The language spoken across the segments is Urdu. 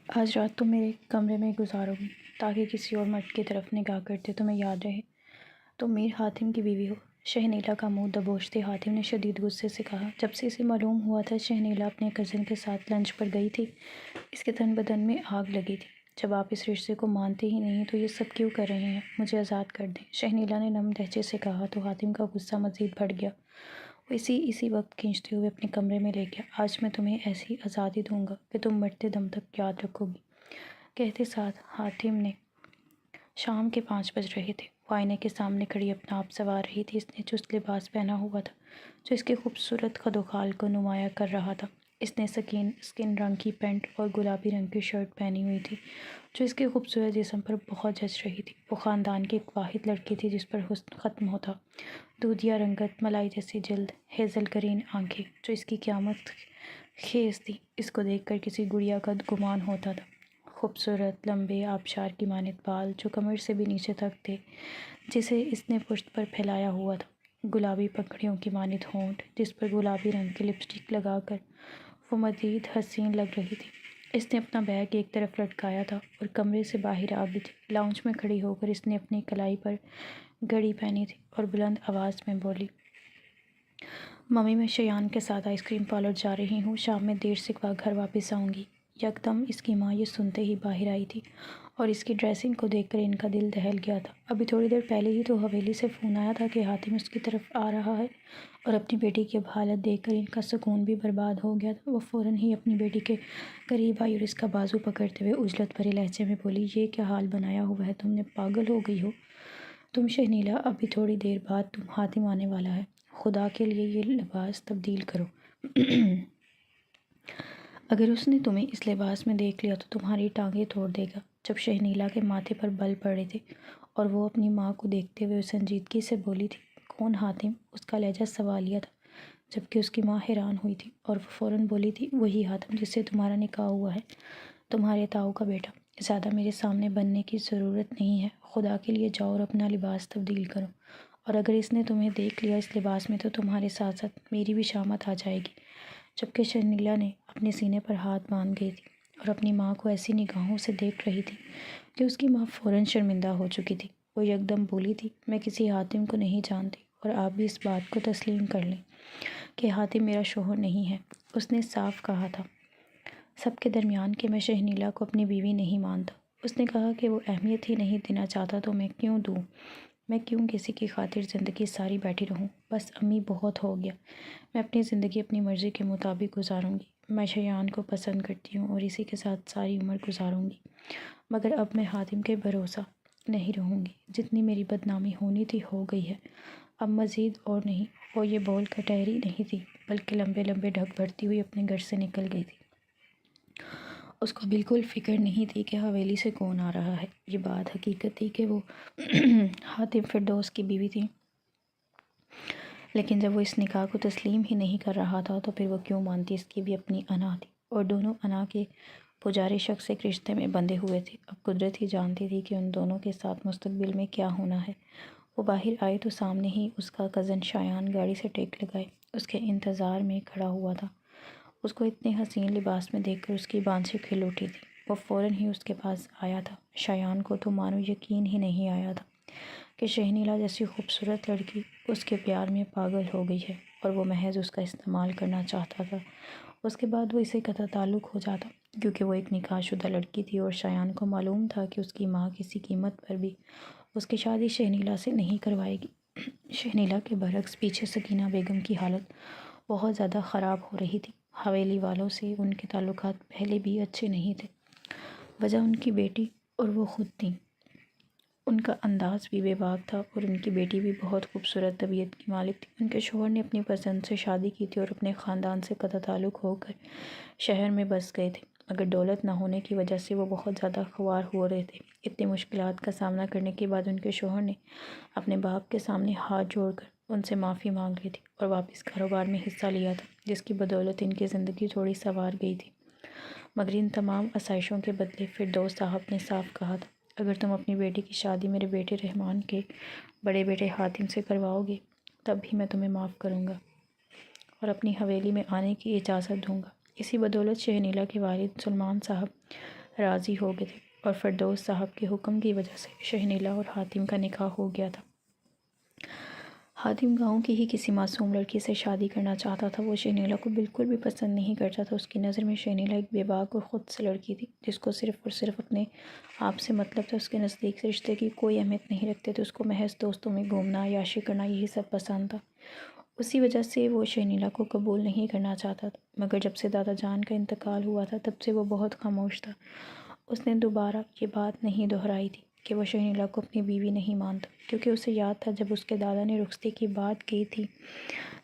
آج رات تم میرے کمرے میں گزارو گی تاکہ کسی اور مرد کی طرف نگاہ کرتے تمہیں یاد رہے تم میر حاتم کی بیوی ہو۔ شہنیلا کا منہ دبوچتے حاتم نے شدید غصے سے کہا۔ جب سے اسے معلوم ہوا تھا شہنیلا اپنے کزن کے ساتھ لنچ پر گئی تھی، اس کے تن بدن میں آگ لگی تھی۔ جب آپ اس رشتے کو مانتے ہی نہیں تو یہ سب کیوں کر رہے ہیں؟ مجھے آزاد کر دیں، شہنیلا نے نم لہجے سے کہا تو حاتم کا غصہ مزید بڑھ گیا۔ وہ اسی وقت کھینچتے ہوئے اپنے کمرے میں لے گیا۔ آج میں تمہیں ایسی آزادی دوں گا کہ تم مرتے دم تک یاد رکھو گی، کہتے ساتھ حاتم نے شام کے 5 بج رہے تھے۔ وہ آئینے کے سامنے کھڑی اپنا آپ سنوار رہی تھی۔ اس نے چست لباس پہنا ہوا تھا جو اس کے خوبصورت قد و خال کو نمایاں کر رہا تھا۔ اس نے اسکن رنگ کی پینٹ اور گلابی رنگ کی شرٹ پہنی ہوئی تھی جو اس کے خوبصورت جسم پر بہت جچ رہی تھی۔ وہ خاندان کی ایک واحد لڑکی تھی جس پر حسن ختم ہوتا، دودھیا رنگت، ملائی جیسی جلد، ہیزل گرین آنکھیں جو اس کی قیامت خیز تھی۔ اس کو دیکھ کر کسی گڑیا کا گمان ہوتا تھا۔ خوبصورت لمبے آبشار کی مانند بال جو کمر سے بھی نیچے تک تھے جسے اس نے پشت پر پھیلایا ہوا تھا، گلابی پکڑیوں کی مانند ہونٹ جس پر گلابی رنگ کی لپسٹک لگا کر وہ مزید حسین لگ رہی تھی۔ اس نے اپنا بیگ ایک طرف لٹکایا تھا اور کمرے سے باہر آ گئی تھی۔ لاؤنج میں کھڑی ہو کر اس نے اپنی کلائی پر گھڑی پہنی تھی اور بلند آواز میں بولی، ممی میں شایان کے ساتھ آئس کریم پارلر جا رہی ہوں، شام میں دیر سے گھر واپس آؤں گی۔ یکدم اس کی ماں یہ سنتے ہی باہر آئی تھی اور اس کی ڈریسنگ کو دیکھ کر ان کا دل دہل گیا تھا۔ ابھی تھوڑی دیر پہلے ہی تو حویلی سے فون آیا تھا کہ حاتم اس کی طرف آ رہا ہے، اور اپنی بیٹی کی اب حالت دیکھ کر ان کا سکون بھی برباد ہو گیا تھا۔ وہ فوراً ہی اپنی بیٹی کے قریب آئی اور اس کا بازو پکڑتے ہوئے عجلت بھرے لہجے میں بولی، یہ کیا حال بنایا ہوا ہے؟ تم نے پاگل ہو گئی ہو تم شہنیلا، ابھی تھوڑی دیر بعد تم حاتم آنے والا ہے، خدا کے لیے یہ لباس تبدیل کرو۔ اگر اس نے تمہیں اس لباس میں دیکھ لیا تو تمہاری ٹانگیں توڑ دے گا۔ جب شہنیلا کے ماتھے پر بل پڑے تھے اور وہ اپنی ماں کو دیکھتے ہوئے سنجیدگی سے بولی تھی، کون حاتم؟ اس کا لہجہ سوالیہ تھا، جبکہ اس کی ماں حیران ہوئی تھی اور وہ فوراً بولی تھی، وہی حاتم جس سے تمہارا نکاح ہوا ہے، تمہارے تاؤ کا بیٹا۔ زیادہ میرے سامنے بننے کی ضرورت نہیں ہے، خدا کے لیے جاؤ اور اپنا لباس تبدیل کرو، اور اگر اس نے تمہیں دیکھ لیا اس لباس میں تو تمہارے ساتھ ساتھ میری بھی شامت آ جائے گی۔ جبکہ شہنیلا نے اپنے سینے پر ہاتھ باندھ گئی تھی اور اپنی ماں کو ایسی نگاہوں سے دیکھ رہی تھی کہ اس کی ماں فوراً شرمندہ ہو چکی تھی۔ وہ یکدم بولی تھی، میں کسی حاتم کو نہیں جانتی اور آپ بھی اس بات کو تسلیم کر لیں کہ حاتم میرا شوہر نہیں ہے۔ اس نے صاف کہا تھا سب کے درمیان کہ میں شہنیلا کو اپنی بیوی نہیں مانتا۔ اس نے کہا کہ وہ اہمیت ہی نہیں دینا چاہتا تو میں کیوں دوں؟ میں کیوں کسی کی خاطر زندگی ساری بیٹھی رہوں؟ بس امی، بہت ہو گیا، میں اپنی زندگی اپنی مرضی کے مطابق گزاروں گی۔ میں شایان کو پسند کرتی ہوں اور اسی کے ساتھ ساری عمر گزاروں گی، مگر اب میں حاتم کے بھروسہ نہیں رہوں گی۔ جتنی میری بدنامی ہونی تھی ہو گئی ہے، اب مزید اور نہیں۔ وہ یہ بول کر ٹھہری نہیں تھی بلکہ لمبے لمبے ڈھک بھرتی ہوئی اپنے گھر سے نکل گئی تھی۔ اس کو بالکل فکر نہیں تھی کہ حویلی سے کون آ رہا ہے۔ یہ بات حقیقت تھی کہ وہ حاتم فردوس کی بیوی تھی، لیکن جب وہ اس نکاح کو تسلیم ہی نہیں کر رہا تھا تو پھر وہ کیوں مانتی؟ اس کی بھی اپنی انا تھی اور دونوں انا کے پجاری شخص ایک رشتے میں بندھے ہوئے تھے۔ اب قدرت ہی جانتی تھی کہ ان دونوں کے ساتھ مستقبل میں کیا ہونا ہے۔ وہ باہر آئی تو سامنے ہی اس کا کزن شایان گاڑی سے ٹیک لگائے اس کے انتظار میں کھڑا ہوا تھا۔ اس کو اتنے حسین لباس میں دیکھ کر اس کی بانسیں کھل اٹھی تھی۔ وہ فوراً ہی اس کے پاس آیا تھا۔ شایان کو تو مانو یقین ہی نہیں آیا تھا کہ شہنیلا جیسی خوبصورت لڑکی اس کے پیار میں پاگل ہو گئی ہے اور وہ محض اس کا استعمال کرنا چاہتا تھا۔ اس کے بعد وہ اسے قطع تعلق ہو جاتا، کیونکہ وہ ایک نکاح شدہ لڑکی تھی اور شایان کو معلوم تھا کہ اس کی ماں کسی قیمت پر بھی اس کی شادی شہنیلا سے نہیں کروائے گی۔ شہنیلا کے برعکس پیچھے سکینہ بیگم کی حالت بہت زیادہ خراب ہو رہی تھی۔ حویلی والوں سے ان کے تعلقات پہلے بھی اچھے نہیں تھے۔ وجہ ان کی بیٹی اور وہ خود تھیں۔ ان کا انداز بھی بے باک تھا اور ان کی بیٹی بھی بہت خوبصورت طبیعت کی مالک تھی۔ ان کے شوہر نے اپنی پسند سے شادی کی تھی اور اپنے خاندان سے قطع تعلق ہو کر شہر میں بس گئے تھے، مگر دولت نہ ہونے کی وجہ سے وہ بہت زیادہ خوار ہو رہے تھے۔ اتنی مشکلات کا سامنا کرنے کے بعد ان کے شوہر نے اپنے باپ کے سامنے ہاتھ جوڑ کر ان سے معافی مانگ لی تھی اور واپس کاروبار میں حصہ لیا تھا، جس کی بدولت ان کی زندگی تھوڑی سنوار گئی تھی۔ مگر ان تمام آسائشوں کے بدلے فردوس صاحب نے صاف کہا تھا، اگر تم اپنی بیٹی کی شادی میرے بیٹے رحمان کے بڑے بیٹے حاتم سے کرواؤ گے تب بھی میں تمہیں معاف کروں گا اور اپنی حویلی میں آنے کی اجازت دوں گا۔ اسی بدولت شہنیلا کے والد سلمان صاحب راضی ہو گئے تھے اور فردوس صاحب کے حکم کی وجہ سے شہنیلا اور حاتم کا نکاح ہو گیا تھا۔ حاتم گاؤں کی ہی کسی معصوم لڑکی سے شادی کرنا چاہتا تھا۔ وہ شہنیلا کو بالکل بھی پسند نہیں کرتا تھا۔ اس کی نظر میں شہنیلا ایک بے باک اور خود سے لڑکی تھی جس کو صرف اور صرف اپنے آپ سے مطلب تھا۔ اس کے نزدیک رشتے کی کوئی اہمیت نہیں رکھتے تھے۔ اس کو محض دوستوں میں گھومنا، عیاشی کرنا یہی سب پسند تھا۔ اسی وجہ سے وہ شہنیلا کو قبول نہیں کرنا چاہتا تھا، مگر جب سے دادا جان کا انتقال ہوا تھا تب سے وہ بہت خاموش تھا۔ اس نے دوبارہ یہ بات نہیں دہرائی تھی کہ وہ شہنیلا کو اپنی بیوی نہیں مانتا، کیونکہ اسے یاد تھا جب اس کے دادا نے رخصتی کی بات کی تھی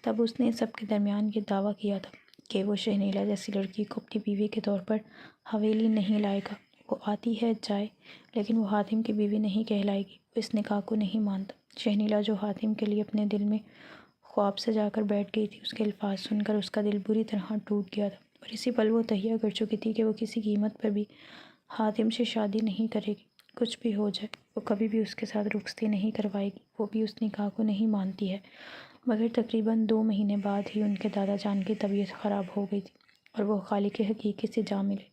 تب اس نے سب کے درمیان یہ دعویٰ کیا تھا کہ وہ شہنیلا جیسی لڑکی کو اپنی بیوی کے طور پر حویلی نہیں لائے گا۔ وہ آتی ہے جائے لیکن وہ حاتم کی بیوی نہیں کہلائے گی۔ وہ اس نکاح کو نہیں مانتا۔ شہنیلا جو حاتم کے لیے اپنے دل میں خواب سجا کر بیٹھ گئی تھی، اس کے الفاظ سن کر اس کا دل بری طرح ٹوٹ گیا تھا، اور اسی پل وہ تہیہ کر چکی تھی کہ وہ کسی قیمت پر بھی حاتم سے شادی نہیں کرے گی۔ کچھ بھی ہو جائے وہ کبھی بھی اس کے ساتھ رخصتی نہیں کروائے گی۔ وہ بھی اس نکاح کو نہیں مانتی ہے۔ مگر تقریباً 2 مہینے بعد ہی ان کے دادا جان کی طبیعت خراب ہو گئی تھی اور وہ خالق حقیقی سے جا ملے،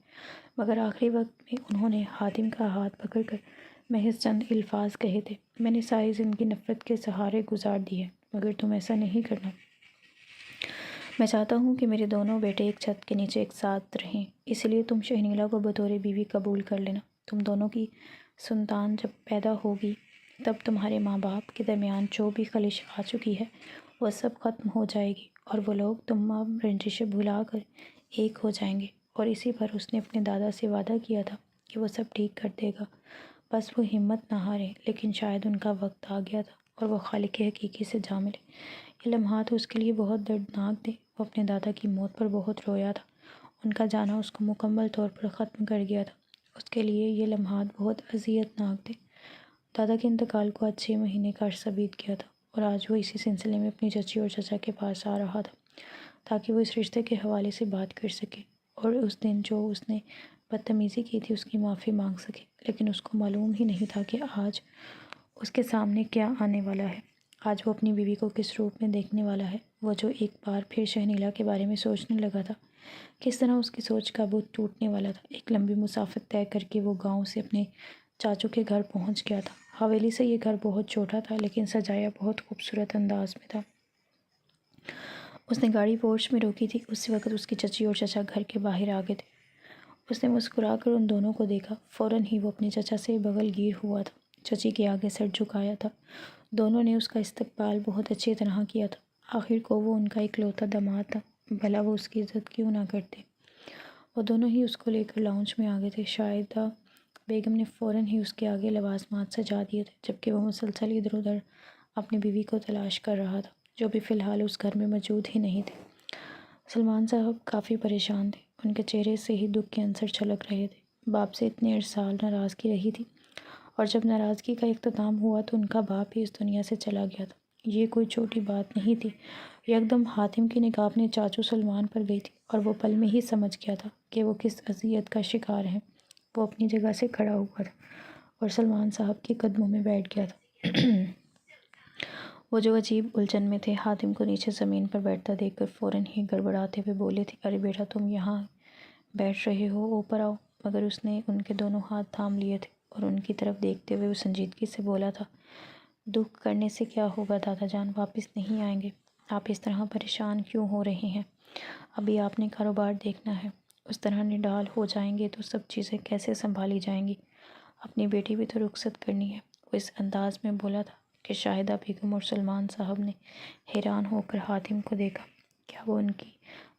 مگر آخری وقت میں انہوں نے حاتم کا ہاتھ پکڑ کر محض چند الفاظ کہے تھے: میں نے ساری زندگی نفرت کے سہارے گزار دی ہے، مگر تم ایسا نہیں کرنا۔ میں چاہتا ہوں کہ میرے دونوں بیٹے ایک چھت کے نیچے ایک ساتھ رہیں، اس لیے تم شہنیلا کو بطور بیوی قبول کر لینا۔ تم دونوں کی سنتان جب پیدا ہوگی تب تمہارے ماں باپ کے درمیان جو بھی خلش آ چکی ہے وہ سب ختم ہو جائے گی، اور وہ لوگ تمام رنجشیں بھلا کر ایک ہو جائیں گے۔ اور اسی پر اس نے اپنے دادا سے وعدہ کیا تھا کہ وہ سب ٹھیک کر دے گا، بس وہ ہمت نہ ہارے۔ لیکن شاید ان کا وقت آ گیا تھا اور وہ خالق حقیقی سے جا ملے۔ یہ لمحات اس کے لیے بہت دردناک تھے۔ وہ اپنے دادا کی موت پر بہت رویا تھا۔ ان کا جانا اس کو مکمل طور پر ختم کر گیا تھا۔ اس کے لیے یہ لمحات بہت اذیت ناک تھے۔ دادا کے انتقال کو آج 6 مہینے کا عرصہ بیت گیا تھا، اور آج وہ اسی سلسلے میں اپنی چچی اور چچا کے پاس آ رہا تھا تاکہ وہ اس رشتے کے حوالے سے بات کر سکے اور اس دن جو اس نے بدتمیزی کی تھی اس کی معافی مانگ سکے۔ لیکن اس کو معلوم ہی نہیں تھا کہ آج اس کے سامنے کیا آنے والا ہے۔ آج وہ اپنی بیوی کو کس روپ میں دیکھنے والا ہے۔ وہ جو ایک بار پھر شہنیلا کے بارے میں سوچنے لگا تھا، کس طرح اس کی سوچ کا بت ٹوٹنے والا تھا۔ ایک لمبی مسافت طے کر کے وہ گاؤں سے اپنے چاچو کے گھر پہنچ گیا تھا۔ حویلی سے یہ گھر بہت چھوٹا تھا لیکن سجایا بہت خوبصورت انداز میں تھا۔ اس نے گاڑی پورچ میں روکی تھی، اسی وقت اس کی چچی اور چچا گھر کے باہر آ گئے تھے۔ اس نے مسکرا کر ان دونوں کو دیکھا۔ فوراً ہی وہ اپنے چچا سے بغل گیر ہوا تھا، چچی کے آگے سر جھکایا تھا۔ دونوں نے اس کا استقبال بہت اچھی طرح کیا تھا۔ آخر کو وہ ان کا اکلوتا داماد تھا، بھلا وہ اس کی عزت کیوں نہ کرتے۔ وہ دونوں ہی اس کو لے کر لاؤنج میں آ گئے تھے۔ شاہدہ بیگم نے فوراً ہی اس کے آگے لوازمات سجا دیے تھے، جبکہ وہ مسلسل ادھر ادھر اپنی بیوی کو تلاش کر رہا تھا، جو بھی فی الحال اس گھر میں موجود ہی نہیں تھے۔ سلمان صاحب کافی پریشان تھے۔ ان کے چہرے سے ہی دکھ کے عنصر چھلک رہے تھے۔ باپ سے اتنے ارسال ناراضگی رہی تھی، اور جب ناراضگی کا اختتام ہوا تو ان کا باپ ہی اس دنیا سے چلا گیا تھا۔ یہ کوئی چھوٹی بات نہیں تھی۔ یکدم حاتم کی نگاہ اپنے چاچو سلمان پر گئی تھی، اور وہ پل میں ہی سمجھ گیا تھا کہ وہ کس اذیت کا شکار ہیں۔ وہ اپنی جگہ سے کھڑا ہوا تھا اور سلمان صاحب کے قدموں میں بیٹھ گیا تھا۔ وہ جو عجیب الجھن میں تھے، حاتم کو نیچے زمین پر بیٹھتا دیکھ کر فوراً ہی گڑبڑاتے ہوئے بولے تھے: ارے بیٹا، تم یہاں بیٹھ رہے ہو، اوپر آؤ۔ مگر اس نے ان کے دونوں ہاتھ تھام لیے تھے اور ان کی طرف دیکھتے ہوئے وہ سنجیدگی سے بولا تھا: دکھ کرنے سے کیا ہوگا دادا جان، واپس نہیں آئیں گے۔ آپ اس طرح پریشان کیوں ہو رہے ہیں؟ ابھی آپ نے کاروبار دیکھنا ہے، اس طرح نڈال ہو جائیں گے تو سب چیزیں کیسے سنبھالی جائیں گی؟ اپنی بیٹی بھی تو رخصت کرنی ہے۔ وہ اس انداز میں بولا تھا کہ شاہدہ بیگم اور سلمان صاحب نے حیران ہو کر حاتم کو دیکھا۔ کیا وہ ان کی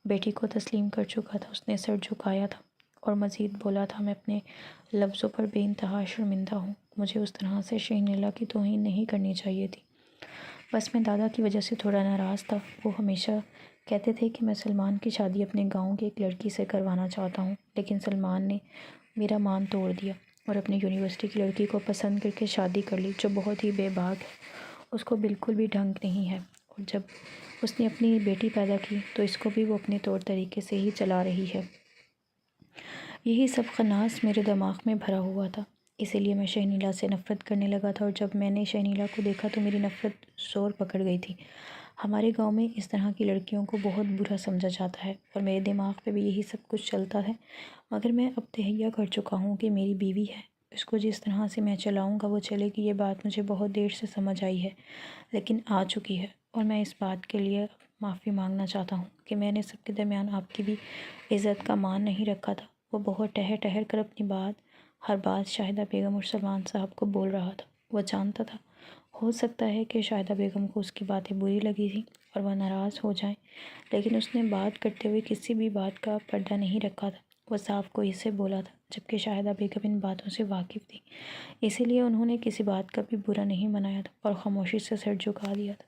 بیٹی کو تسلیم کر چکا تھا؟ اس نے سر جھکایا تھا اور مزید بولا تھا: میں اپنے لفظوں پر بے انتہا شرمندہ ہوں۔ مجھے اس طرح سے شہنیلا کی توہین نہیں کرنی چاہیے تھی۔ بس میں دادا کی وجہ سے تھوڑا ناراض تھا۔ وہ ہمیشہ کہتے تھے کہ میں سلمان کی شادی اپنے گاؤں کی ایک لڑکی سے کروانا چاہتا ہوں، لیکن سلمان نے میرا مان توڑ دیا اور اپنی یونیورسٹی کی لڑکی کو پسند کر کے شادی کر لی، جو بہت ہی بے باک ہے۔ اس کو بالکل بھی ڈھنگ نہیں ہے، اور جب اس نے اپنی بیٹی پیدا کی تو اس کو بھی وہ اپنے طور طریقے سے ہی چلا رہی ہے۔ یہی سب خناس میرے دماغ میں بھرا ہوا تھا، اسی لیے میں شہنیلا سے نفرت کرنے لگا تھا، اور جب میں نے شہنیلا کو دیکھا تو میری نفرت زور پکڑ گئی تھی۔ ہمارے گاؤں میں اس طرح کی لڑکیوں کو بہت برا سمجھا جاتا ہے اور میرے دماغ پہ بھی یہی سب کچھ چلتا ہے، مگر میں اب تہیہ کر چکا ہوں کہ میری بیوی ہے، اس کو جس طرح سے میں چلاؤں گا وہ چلے گی۔ یہ بات مجھے بہت دیر سے سمجھ آئی ہے، لیکن آ چکی ہے، اور میں اس بات کے لیے معافی مانگنا چاہتا ہوں کہ میں نے سب کے درمیان آپ کی بھی عزت کا مان نہیں رکھا تھا۔ وہ بہت ٹہر کر اپنی ہر بات شاہدہ بیگم اور سلمان صاحب کو بول رہا تھا۔ وہ جانتا تھا ہو سکتا ہے کہ شاہدہ بیگم کو اس کی باتیں بری لگی تھیں اور وہ ناراض ہو جائیں، لیکن اس نے بات کرتے ہوئے کسی بھی بات کا پردہ نہیں رکھا تھا۔ وہ صاف کوئی سے بولا تھا، جبکہ شاہدہ بیگم ان باتوں سے واقف تھی، اسی لیے انہوں نے کسی بات کا بھی برا نہیں منایا تھا اور خاموشی سے سر جھکا دیا تھا۔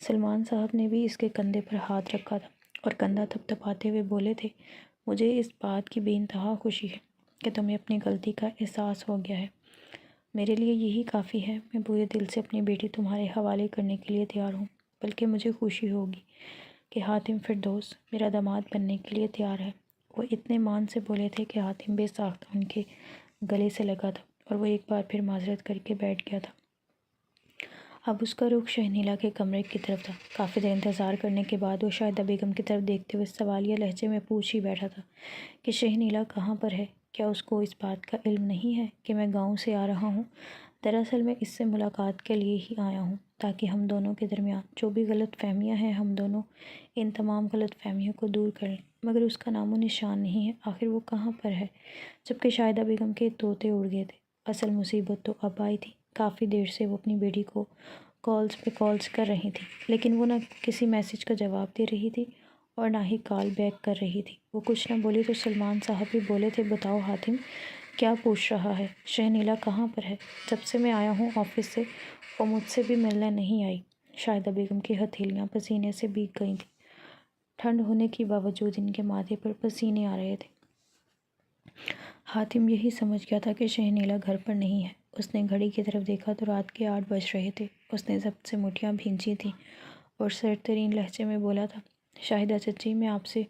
سلمان صاحب نے بھی اس کے کندھے پر ہاتھ رکھا تھا اور کندھا تھپتھپاتے ہوئے بولے تھے، مجھے اس بات کی بے انتہا خوشی ہے کہ تمہیں اپنی غلطی کا احساس ہو گیا ہے۔ میرے لیے یہی کافی ہے، میں پورے دل سے اپنی بیٹی تمہارے حوالے کرنے کے لیے تیار ہوں، بلکہ مجھے خوشی ہوگی کہ حاتم فردوس میرا داماد بننے کے لیے تیار ہے۔ وہ اتنے مان سے بولے تھے کہ حاتم بے ساختہ ان کے گلے سے لگا تھا اور وہ ایک بار پھر معذرت کر کے بیٹھ گیا تھا۔ اب اس کا رخ شہنیلا کے کمرے کی طرف تھا۔ کافی دیر انتظار کرنے کے بعد وہ شاہدہ بیگم کی طرف دیکھتے ہوئے سوالیہ لہجے میں پوچھ ہی بیٹھا تھا کہ شہنیلا کہاں پر ہے؟ کیا اس کو اس بات کا علم نہیں ہے کہ میں گاؤں سے آ رہا ہوں؟ دراصل میں اس سے ملاقات کے لیے ہی آیا ہوں، تاکہ ہم دونوں کے درمیان جو بھی غلط فہمیاں ہیں ہم دونوں ان تمام غلط فہمیوں کو دور کر لیں، مگر اس کا نام و نشان نہیں ہے۔ آخر وہ کہاں پر ہے؟ جبکہ شاہدہ بیگم کے طوطے اڑ گئے تھے۔ اصل مصیبت تو اب آئی تھی۔ کافی دیر سے وہ اپنی بیٹی کو کالز پہ کالز کر رہی تھی، لیکن وہ نہ کسی میسیج کا جواب دے رہی تھی اور نہ ہی کال بیک کر رہی تھی۔ وہ کچھ نہ بولی تو سلمان صاحب بھی بولے تھے، بتاؤ حاتم کیا پوچھ رہا ہے؟ شہنیلا کہاں پر ہے؟ جب سے میں آیا ہوں آفس سے وہ مجھ سے بھی ملنے نہیں آئی۔ شاہدہ بیگم کی ہتھیلیاں پسینے سے بھیگ گئی تھیں۔ ٹھنڈ ہونے کے باوجود ان کے ماتھے پر پسینے آ رہے تھے۔ حاتم یہی سمجھ گیا تھا کہ شہنیلا گھر پر نہیں ہے۔ اس نے گھڑی کی طرف دیکھا تو رات کے 8 بج رہے تھے۔ اس نے ضبط سے مٹھیاں بھینچی تھیں اور سرد ترین لہجے میں بولا تھا، شاہدہ چچی میں آپ سے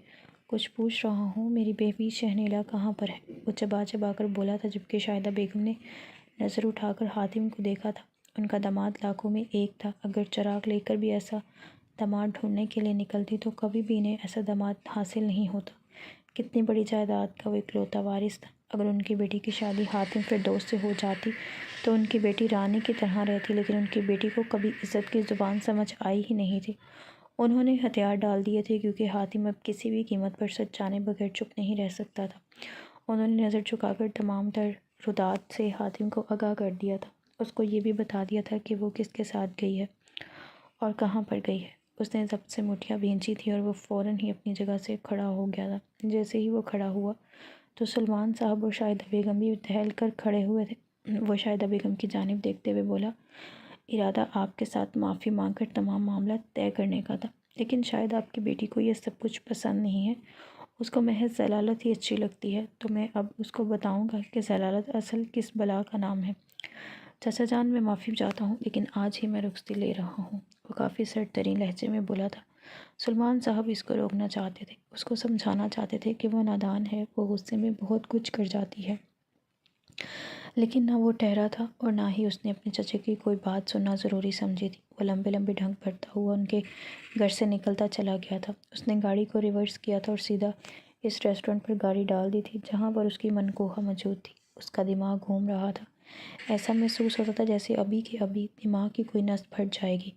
کچھ پوچھ رہا ہوں، میری بیوی شہنیلا کہاں پر ہے؟ وہ چبا چبا کر بولا تھا، جبکہ شاہدہ بیگم نے نظر اٹھا کر حاتم کو دیکھا تھا۔ ان کا داماد لاکھوں میں ایک تھا، اگر چراغ لے کر بھی ایسا داماد ڈھونڈنے کے لیے نکلتی تو کبھی بھی انہیں ایسا داماد حاصل نہیں ہوتا۔ کتنی بڑی جائیداد کا وہ اکلوتا وارث تھا۔ اگر ان کی بیٹی کی شادی حاتم فردوس سے ہو جاتی تو ان کی بیٹی رانی کی طرح رہتی، لیکن ان کی بیٹی کو کبھی عزت کی زبان سمجھ آئی ہی نہیں تھی۔ انہوں نے ہتھیار ڈال دیے تھے کیونکہ حاتم اب کسی بھی قیمت پر سچ جانے بغیر چپ نہیں رہ سکتا تھا۔ انہوں نے نظر جھکا کر تمام تر رودات سے حاتم کو آگاہ کر دیا تھا۔ اس کو یہ بھی بتا دیا تھا کہ وہ کس کے ساتھ گئی ہے اور کہاں پر گئی ہے۔ اس نے ضبط سے مٹھیاں بھینچی تھی اور وہ فوراً ہی اپنی جگہ سے کھڑا ہو گیا تھا۔ جیسے ہی وہ کھڑا ہوا تو سلمان صاحب اور شاہدہ بیگم بھی دہل کر کھڑے ہوئے تھے۔ وہ شاہدہ بیگم کی جانب دیکھتے ہوئے بولا، ارادہ آپ کے ساتھ معافی مانگ کر تمام معاملہ طے کرنے کا تھا، لیکن شاید آپ کی بیٹی کو یہ سب کچھ پسند نہیں ہے، اس کو محض ضلالت ہی اچھی لگتی ہے، تو میں اب اس کو بتاؤں گا کہ ضلالت اصل کس بلا کا نام ہے۔ چچا جان میں معافی چاہتا ہوں، لیکن آج ہی میں رخصتی لے رہا ہوں، وہ کافی سرد ترین لہجے میں بولا تھا۔ سلمان صاحب اس کو روکنا چاہتے تھے، اس کو سمجھانا چاہتے تھے کہ وہ نادان ہے، وہ غصے میں بہت کچھ کر جاتی ہے، لیکن نہ وہ ٹھہرا تھا اور نہ ہی اس نے اپنے چچے کی کوئی بات سننا ضروری سمجھی تھی۔ وہ لمبے لمبے ڈھنگ بھرتا ہوا ان کے گھر سے نکلتا چلا گیا تھا۔ اس نے گاڑی کو ریورس کیا تھا اور سیدھا اس ریسٹورنٹ پر گاڑی ڈال دی تھی جہاں پر اس کی منکوہہ موجود تھی۔ اس کا دماغ گھوم رہا تھا، ایسا محسوس ہوتا تھا جیسے ابھی کے ابھی دماغ کی کوئی نس پھٹ جائے گی۔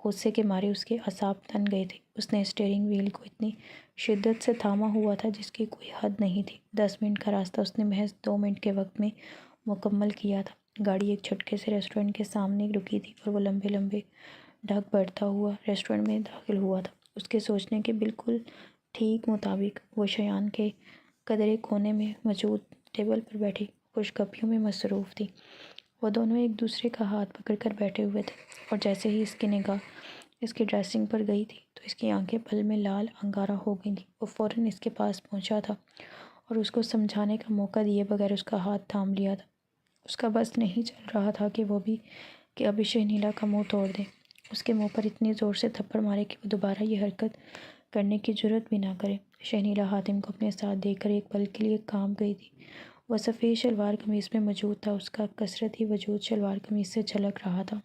غصے کے مارے اس کے اعصاب تن گئے تھے۔ اس نے اسٹیئرنگ وہیل کو اتنی شدت سے تھاما ہوا تھا جس کی کوئی حد نہیں تھی۔ 10 منٹ کا راستہ اس نے محض 2 منٹ کے وقت میں مکمل کیا تھا۔ گاڑی ایک جھٹکے سے ریسٹورنٹ کے سامنے رکی تھی اور وہ لمبے لمبے ڈھگ بڑھتا ہوا ریسٹورنٹ میں داخل ہوا تھا۔ اس کے سوچنے کے بالکل ٹھیک مطابق وہ شیان کے قدرے کونے میں موجود ٹیبل پر بیٹھی خوش گپیوں میں مصروف تھی۔ وہ دونوں ایک دوسرے کا ہاتھ پکڑ کر بیٹھے ہوئے تھے اور جیسے ہی اس کی نگاہ اس کی ڈریسنگ پر گئی تھی تو اس کی آنکھیں پل میں لال انگارہ ہو گئی تھیں۔ وہ فوراً اس کے پاس پہنچا تھا اور اس کو سمجھانے کا موقع دیے بغیر اس کا ہاتھ تھام لیا تھا۔ اس کا بس نہیں چل رہا تھا کہ ابھی شہنیلا کا منہ توڑ دے، اس کے منہ پر اتنی زور سے تھپڑ مارے کہ وہ دوبارہ یہ حرکت کرنے کی جرأت بھی نہ کرے۔ شہنیلا حاتم کو اپنے ساتھ دیکھ کر ایک پل کے لیے کانپ گئی تھی۔ وہ سفید شلوار قمیض میں موجود تھا، اس کا کثرتی وجود شلوار قمیض سے جھلک رہا تھا۔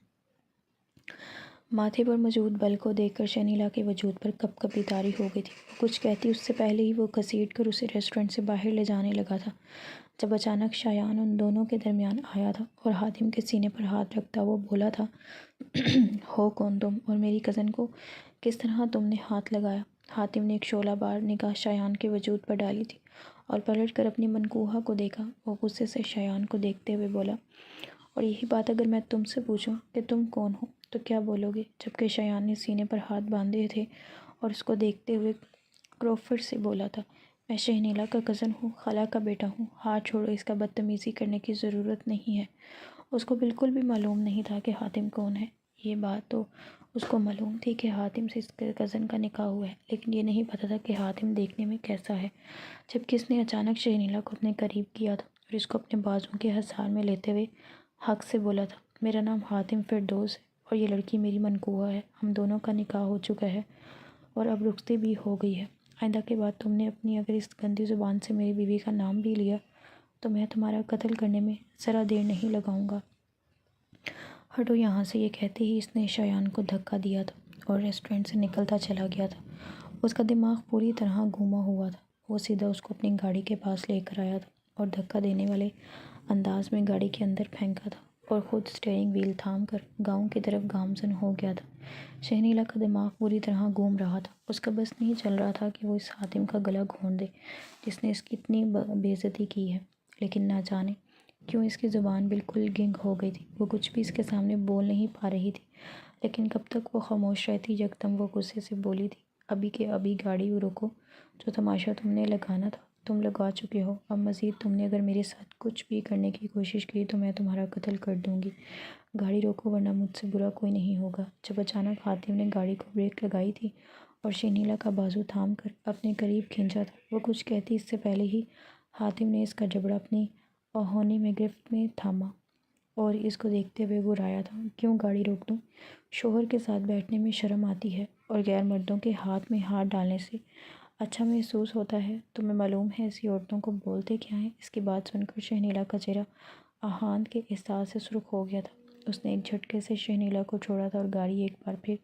ماتھے پر موجود بل کو دیکھ کر شہنیلا کے وجود پر کپ کپی طاری ہو گئی تھی۔ وہ کچھ کہتی اس سے پہلے ہی وہ گھسیٹ کر اسے ریسٹورنٹ سے باہر لے جانے لگا تھا، جب اچانک شایان ان دونوں کے درمیان آیا تھا اور حاتم کے سینے پر ہاتھ رکھتا وہ بولا تھا، ہو کون تم اور میری کزن کو کس طرح تم نے ہاتھ لگایا؟ حاتم نے ایک شعلہ بار نگاہ شایان کے وجود پر ڈالی تھی اور پلٹ کر اپنی منکوہہ کو دیکھا۔ وہ غصے سے شایان کو دیکھتے ہوئے بولا، اور یہی بات اگر میں تم سے پوچھوں کہ تم کون ہو تو کیا بولو گے؟ جبکہ شایان نے سینے پر ہاتھ باندھے تھے اور اس کو دیکھتے ہوئے کروفٹ سے بولا تھا، میں شہنیلا کا کزن ہوں، خالہ کا بیٹا ہوں، ہاتھ چھوڑو، اس کا بدتمیزی کرنے کی ضرورت نہیں ہے۔ اس کو بالکل بھی معلوم نہیں تھا کہ حاتم کون ہے۔ یہ بات تو اس کو معلوم تھی کہ حاتم سے اس کے کزن کا نکاح ہوا ہے، لیکن یہ نہیں پتہ تھا کہ حاتم دیکھنے میں کیسا ہے۔ جبکہ اس نے اچانک شہنیلا کو اپنے قریب کیا تھا اور اس کو اپنے بازوں کے حصار میں لیتے ہوئے حق سے بولا تھا، میرا نام حاتم فردوس ہے اور یہ لڑکی میری منکوہہ ہے، ہم دونوں کا نکاح ہو چکا ہے اور اب رخصتی بھی ہو گئی ہے۔ آئندہ کے بعد تم نے اپنی اگر اس گندی زبان سے میری بیوی کا نام بھی لیا تو میں تمہارا قتل کرنے میں ذرا دیر نہیں لگاؤں گا۔ ہٹو یہاں سے، یہ کہتے ہی اس نے شایان کو دھکا دیا تھا اور ریسٹورنٹ سے نکلتا چلا گیا تھا۔ اس کا دماغ پوری طرح گما ہوا تھا۔ وہ سیدھا اس کو اپنی گاڑی کے پاس لے کر آیا تھا اور دھکا دینے والے انداز میں گاڑی کے اندر پھینکا تھا اور خود اسٹیئرنگ وہیل تھام کر گاؤں کی طرف گامزن ہو گیا تھا۔ شہنیلا کا دماغ پوری طرح گھوم رہا تھا۔ اس کا بس نہیں چل رہا تھا کہ وہ اس حاتم کا گلا گھونٹ دے جس نے اس کی اتنی بے عزتی کی ہے، لیکن نہ جانے کیوں اس کی زبان بالکل گنگ ہو گئی تھی۔ وہ کچھ بھی اس کے سامنے بول نہیں پا رہی تھی، لیکن کب تک وہ خاموش رہتی؟ یکدم وہ غصے سے بولی تھی، ابھی کے ابھی گاڑی روکو، جو تماشا تم نے لگانا تھا تم لگا چکے ہو، اب مزید تم نے اگر میرے ساتھ کچھ بھی کرنے کی کوشش کی تو میں تمہارا قتل کر دوں گی، گاڑی روکو ورنہ مجھ سے برا کوئی نہیں ہوگا۔ جب اچانک حاتم نے گاڑی کو بریک لگائی تھی اور شہنیلا کا بازو تھام کر اپنے قریب کھینچا تھا، وہ کچھ کہتی اس سے پہلے ہی حاتم نے اس کا جبڑا اپنی اہونی میں گرفت میں تھاما اور اس کو دیکھتے ہوئے گرایا تھا، کیوں گاڑی روک دوں؟ شوہر کے ساتھ بیٹھنے میں شرم آتی ہے اور غیر مردوں کے ہاتھ میں ہاتھ ڈالنے سے اچھا محسوس ہوتا ہے، تمہیں معلوم ہے ایسی عورتوں کو بولتے کیا ہیں؟ اس کی بات سن کر شہنیلا کا چہرہ آہان کے احساس سے سرخ ہو گیا تھا۔ اس نے ایک جھٹکے سے شہنیلا کو چھوڑا تھا اور گاڑی ایک بار پھر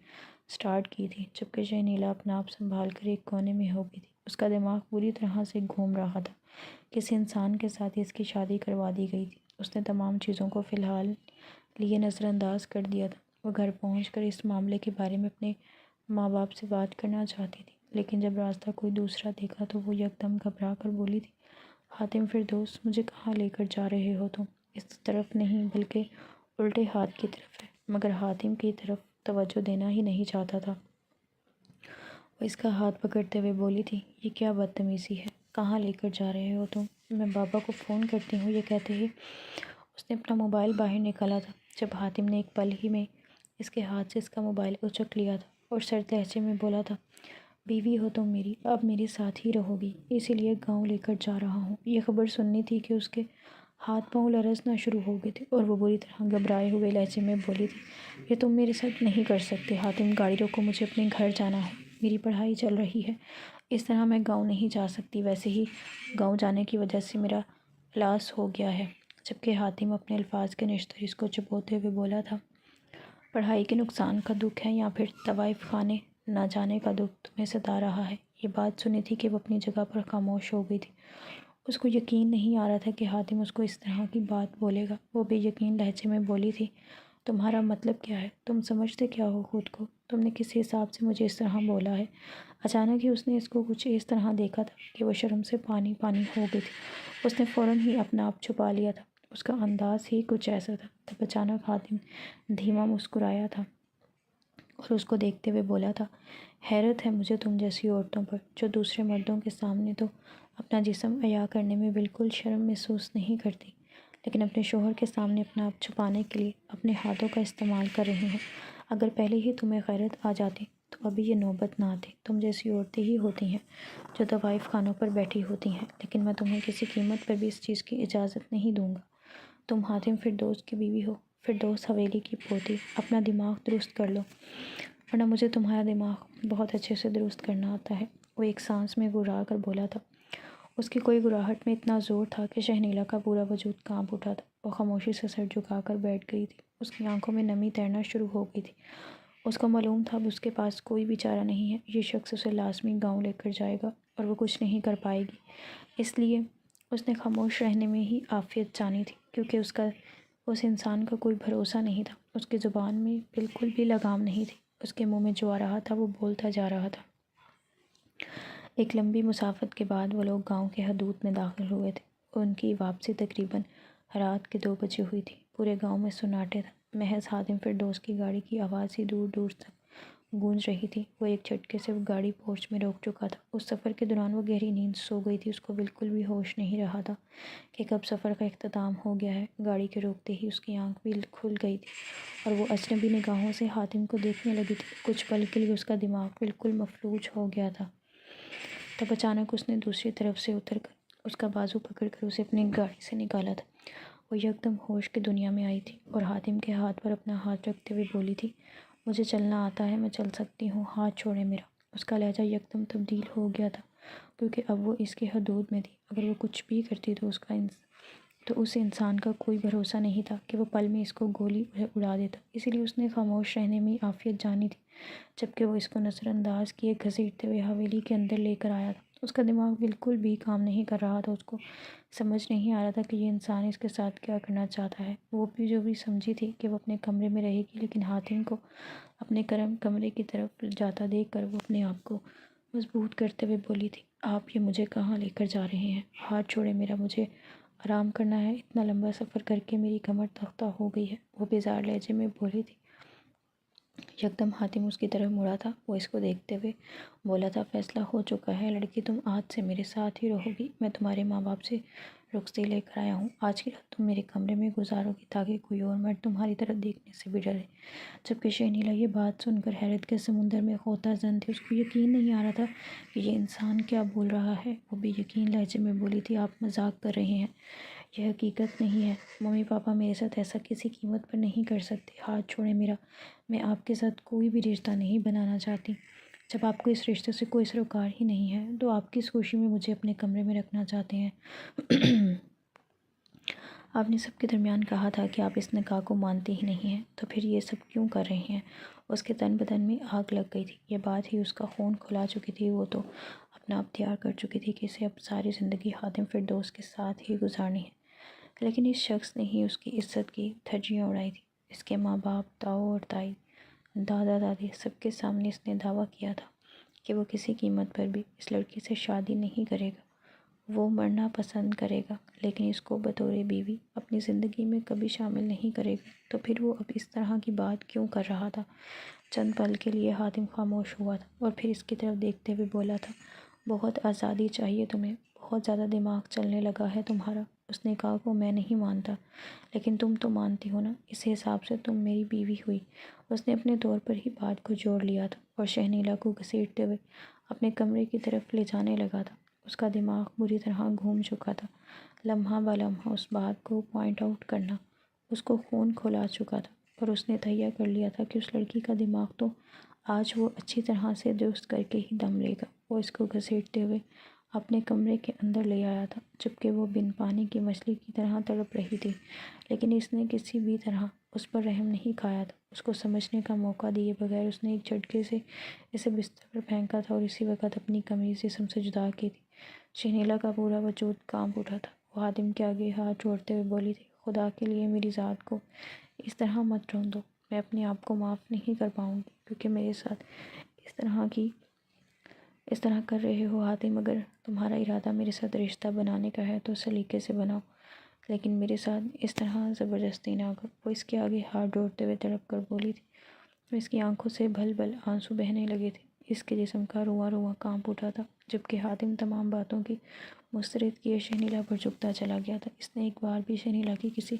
سٹارٹ کی تھی، جبکہ شہنیلا اپنا آپ سنبھال کر ایک کونے میں ہو گئی تھی۔ اس کا دماغ پوری طرح سے گھوم رہا تھا۔ کسی انسان کے ساتھ اس کی شادی کروا دی گئی تھی۔ اس نے تمام چیزوں کو فی الحال لیے نظر انداز کر دیا تھا۔ وہ گھر پہنچ کر اس معاملے کے بارے میں اپنے ماں باپ سے بات کرنا چاہتی تھی، لیکن جب راستہ کوئی دوسرا دیکھا تو وہ یکدم گھبرا کر بولی تھی، حاتم فردوس، مجھے کہاں لے کر جا رہے ہو تم؟ اس طرف نہیں بلکہ الٹے ہاتھ کی طرف ہے۔ مگر حاتم کی طرف توجہ دینا ہی نہیں چاہتا تھا۔ وہ اس کا ہاتھ پکڑتے ہوئے بولی تھی، یہ کیا بدتمیزی ہے؟ کہاں لے کر جا رہے ہو تم؟ میں بابا کو فون کرتی ہوں۔ یہ کہتے ہی اس نے اپنا موبائل باہر نکالا تھا، جب حاتم نے ایک پل ہی میں اس کے ہاتھ سے اس کا موبائل اچک لیا تھا اور سرد لہجے میں بولا تھا، بیوی ہو تم میری، اب میرے ساتھ ہی رہو گی، اسی لیے گاؤں لے کر جا رہا ہوں۔ یہ خبر سننی تھی کہ اس کے ہاتھ پاؤں لرزنا شروع ہو گئے تھے اور وہ بری طرح گھبرائے ہوئے لہجے میں بولی تھی، یہ تم میرے ساتھ نہیں کر سکتے حاتم، گاڑی روکو، مجھے اپنے گھر جانا ہے، میری پڑھائی چل رہی ہے، اس طرح میں گاؤں نہیں جا سکتی، ویسے ہی گاؤں جانے کی وجہ سے میرا لاس ہو گیا ہے۔ جبکہ حاتم اپنے الفاظ کے نشتر کو چبوتے ہوئے بولا تھا، پڑھائی کے نقصان کا دکھ ہے یا پھر طوائف خانے نہ جانے کا دکھ تمہیں ستا رہا ہے؟ یہ بات سنی تھی کہ وہ اپنی جگہ پر خاموش ہو گئی تھی۔ اس کو یقین نہیں آ رہا تھا کہ حاتم اس کو اس طرح کی بات بولے گا۔ وہ بے یقین لہجے میں بولی تھی، تمہارا مطلب کیا ہے؟ تم سمجھتے کیا ہو خود کو؟ تم نے کس حساب سے مجھے اس طرح بولا ہے؟ اچانک ہی اس نے اس کو کچھ اس طرح دیکھا تھا کہ وہ شرم سے پانی پانی ہو گئی تھی۔ اس نے فوراً ہی اپنا آپ چھپا لیا تھا، اس کا انداز ہی کچھ ایسا تھا۔ تب اچانک حاتم دھیما مسکرایا تھا اور اس کو دیکھتے ہوئے بولا تھا، حیرت ہے مجھے تم جیسی عورتوں پر، جو دوسرے مردوں کے سامنے تو اپنا جسم عیاں کرنے میں بالکل شرم محسوس نہیں کرتی، لیکن اپنے شوہر کے سامنے اپنا آپ چھپانے کے لیے اپنے ہاتھوں کا استعمال کر رہی ہیں۔ اگر پہلے ہی تمہیں غیرت آ جاتی تو ابھی یہ نوبت نہ آتی۔ تم جیسی عورتیں ہی ہوتی ہیں جو طوائف خانوں پر بیٹھی ہوتی ہیں، لیکن میں تمہیں کسی قیمت پر بھی اس چیز کی اجازت نہیں دوں گا۔ تم حاتم فردوس کی بیوی ہو، فردوس حویلی کی پوتی، اپنا دماغ درست کر لو، ورنہ مجھے تمہارا دماغ بہت اچھے سے درست کرنا آتا ہے۔ وہ ایک سانس میں گرا کر بولا تھا۔ اس کی کوئی گراہٹ میں اتنا زور تھا کہ شہنیلا کا پورا وجود کانپ اٹھا تھا۔ وہ خاموشی سے سر جھکا کر بیٹھ گئی تھی۔ اس کی آنکھوں میں نمی تیرنا شروع ہو گئی تھی اس کو معلوم تھا اب اس کے پاس کوئی بھی چارہ نہیں ہے، یہ شخص اسے لازمی گاؤں لے کر جائے گا اور وہ کچھ نہیں کر پائے گی۔ اس لیے اس نے خاموش رہنے میں ہی عافیت جانی تھی، کیونکہ اس انسان کا کوئی بھروسہ نہیں تھا، اس کی زبان میں بالکل بھی لگام نہیں تھی، اس کے منہ میں جو آ رہا تھا وہ بولتا جا رہا تھا۔ ایک لمبی مسافت کے بعد وہ لوگ گاؤں کے حدود میں داخل ہوئے تھے۔ ان کی واپسی تقریباً رات کے 2 بجے ہوئی تھی۔ پورے گاؤں میں سناٹے تھا، محض خادم فردوس کی گاڑی کی آواز ہی دور دور تک گونج رہی تھی۔ وہ ایک جھٹکے سے گاڑی پورچ میں روک چکا تھا۔ اس سفر کے دوران وہ گہری نیند سو گئی تھی، اس کو بالکل بھی ہوش نہیں رہا تھا کہ کب سفر کا اختتام ہو گیا ہے۔ گاڑی کے روکتے ہی اس کی آنکھ بھی کھل گئی تھی اور وہ اجنبی نگاہوں سے حاتم کو دیکھنے لگی تھی۔ کچھ پل کے لیے اس کا دماغ بالکل مفلوج ہو گیا تھا، تب اچانک اس نے دوسری طرف سے اتر کر اس کا بازو پکڑ کر اسے اپنی گاڑی سے نکالا تھا۔ وہ یکدم ہوش کی دنیا میں آئی تھی اور حاتم کے ہاتھ پر اپنا ہاتھ رکھتے ہوئے بولی تھی، مجھے چلنا آتا ہے، میں چل سکتی ہوں، ہاتھ چھوڑے میرا۔ اس کا لہجہ یکدم تبدیل ہو گیا تھا، کیونکہ اب وہ اس کے حدود میں تھی۔ اگر وہ کچھ بھی کرتی تو اس انسان کا کوئی بھروسہ نہیں تھا کہ وہ پل میں اس کو گولی اڑا دیتا۔ اسی لیے اس نے خاموش رہنے میں عافیت جانی تھی۔ جبکہ وہ اس کو نظر انداز کیے گھسیٹتے ہوئے حویلی کے اندر لے کر آیا تھا، اس کا دماغ بالکل بھی کام نہیں کر رہا تھا۔ اس کو سمجھ نہیں آ رہا تھا کہ یہ انسان اس کے ساتھ کیا کرنا چاہتا ہے۔ وہ جو بھی سمجھی تھی کہ وہ اپنے کمرے میں رہے گی، لیکن حاتم کو اپنے کمرے کی طرف جاتا دیکھ کر وہ اپنے آپ کو مضبوط کرتے ہوئے بولی تھی، آپ یہ مجھے کہاں لے کر جا رہے ہیں؟ ہاتھ چھوڑے میرا، مجھے آرام کرنا ہے، اتنا لمبا سفر کر کے میری کمر تختہ ہو گئی ہے، وہ بیزار لہجے میں بولی تھی۔ یکدم حاتم اس کی طرف مڑا تھا۔ وہ اس کو دیکھتے ہوئے بولا تھا، فیصلہ ہو چکا ہے لڑکی، تم آج سے میرے ساتھ ہی رہو گی۔ میں تمہارے ماں باپ سے رخصتی لے کر آیا ہوں۔ آج کی رات تم میرے کمرے میں گزارو گی تاکہ کوئی اور مرد تمہاری طرف دیکھنے سے بھی ڈرے۔ جبکہ شہنیلا یہ بات سن کر حیرت کے سمندر میں غوطہ زن تھی۔ اس کو یقین نہیں آ رہا تھا کہ یہ انسان کیا بول رہا ہے۔ وہ بے یقین لہجے میں بولی تھی، آپ مذاق کر رہے ہیں، یہ حقیقت نہیں ہے۔ ممی پاپا میرے ساتھ ایسا کسی قیمت پر نہیں کر سکتے۔ ہاتھ چھوڑے میرا، میں آپ کے ساتھ کوئی بھی رشتہ نہیں بنانا چاہتی۔ جب آپ کو اس رشتے سے کوئی سروکار ہی نہیں ہے تو آپ کس خوشی میں مجھے اپنے کمرے میں رکھنا چاہتے ہیں؟ آپ نے سب کے درمیان کہا تھا کہ آپ اس نکاح کو مانتے ہی نہیں ہیں، تو پھر یہ سب کیوں کر رہے ہیں؟ اس کے تن بدن میں آگ لگ گئی تھی۔ یہ بات ہی اس کا خون کھلا چکی تھی۔ وہ تو اپنا آپ تیار کر چکی تھی کہ اسے اب ساری زندگی حاتم فردوس کے ساتھ ہی گزارنی ہے۔ لیکن اس شخص نے ہی اس کی عزت کی دھجیاں اڑائی تھی۔ اس کے ماں باپ، تاؤ اور تائی، دادا دادی، سب کے سامنے اس نے دعویٰ کیا تھا کہ وہ کسی قیمت پر بھی اس لڑکی سے شادی نہیں کرے گا۔ وہ مرنا پسند کرے گا، لیکن اس کو بطور بیوی اپنی زندگی میں کبھی شامل نہیں کرے گا۔ تو پھر وہ اب اس طرح کی بات کیوں کر رہا تھا؟ چند پل کے لیے حاتم خاموش ہوا تھا اور پھر اس کی طرف دیکھتے ہوئے بولا تھا، بہت آزادی چاہیے تمہیں، بہت زیادہ دماغ چلنے لگا ہے تمہارا۔ اس نکاح کو میں نہیں مانتا، لیکن تم تو مانتی ہو نا، اس حساب سے تم میری بیوی ہوئی۔ اس نے اپنے طور پر ہی بات کو جوڑ لیا تھا اور شہنیلا کو گھسیٹتے ہوئے اپنے کمرے کی طرف لے جانے لگا تھا۔ اس کا دماغ بری طرح گھوم چکا تھا۔ لمحہ بہ لمحہ اس بات کو پوائنٹ آؤٹ کرنا اس کو خون کھلا چکا تھا، اور اس نے تہیہ کر لیا تھا کہ اس لڑکی کا دماغ تو آج وہ اچھی طرح سے درست کر کے ہی دم لے گا۔ وہ اس کو گھسیٹتے ہوئے اپنے کمرے کے اندر لے آیا تھا، جبکہ وہ بن پانی کی مچھلی کی طرح تڑپ رہی تھی، لیکن اس نے کسی بھی طرح اس پر رحم نہیں کھایا تھا۔ اس کو سمجھنے کا موقع دیے بغیر اس نے ایک جھٹکے سے اسے بستر پر پھینکا تھا اور اسی وقت اپنی قمیض جسم سے جدا کی تھی۔ شہنیلا کا پورا وجود کانپ اٹھا تھا۔ وہ حاتم کے آگے ہاتھ جوڑتے ہوئے بولی تھی، خدا کے لیے میری ذات کو اس طرح مت رون دو، میں اپنے آپ کو معاف نہیں کر پاؤں گی، کیونکہ میرے ساتھ اس طرح کر رہے ہو حاتم۔ اگر تمہارا ارادہ میرے ساتھ رشتہ بنانے کا ہے تو سلیقے سے بناؤ، لیکن میرے ساتھ اس طرح زبردستی نہ کرو۔ وہ اس کے آگے ہاتھ جوڑتے ہوئے تڑپ کر بولی تھی۔ اس کی آنکھوں سے بھل بھل آنسو بہنے لگے تھے۔ اس کے جسم کا رواں رواں کانپ اٹھا تھا، جبکہ حاتم تمام باتوں کی مسترد کیے شہنیلا پر جھکتا چلا گیا تھا۔ اس نے ایک بار بھی شہنیلا کی کسی